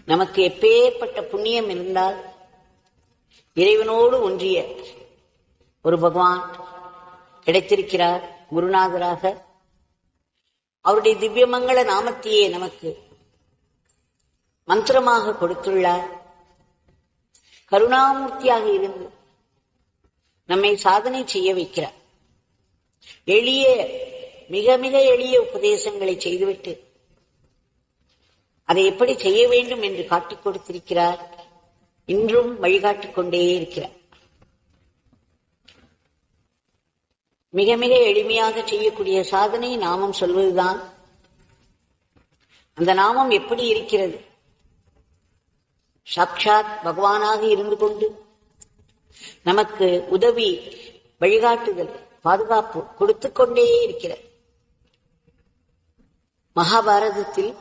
நமக்கு எப்பேற்பட்ட புண்ணியம் இருந்தால் இறைவனோடு ஒன்றிய ஒரு பகவான் கிடைத்திருக்கிறார் குருநாதராக. அவருடைய திவ்யமங்கள நாமத்தையே நமக்கு மந்திரமாக கொடுத்துள்ளார். கருணாமூர்த்தியாக இருந்து நம்மை சாதனை செய்ய வைக்கிறார். எளிய மிக மிக எளிய உபதேசங்களை செய்துவிட்டு அதை எப்படி செய்ய வேண்டும் என்று காட்டிக் கொடுத்திருக்கிறார். இன்றும் வழிகாட்டிக் கொண்டே இருக்கிறார். மிக மிக எளிமையாக செய்யக்கூடிய சாதனை நாமம் சொல்வதுதான். அந்த நாமம் எப்படி இருக்கிறது? சாட்சாத் பகவானாக இருந்து கொண்டு நமக்கு உதவி, வழிகாட்டுதல், பாதுகாப்பு கொடுத்து கொண்டே இருக்கிறார். மகாபாரதத்தில்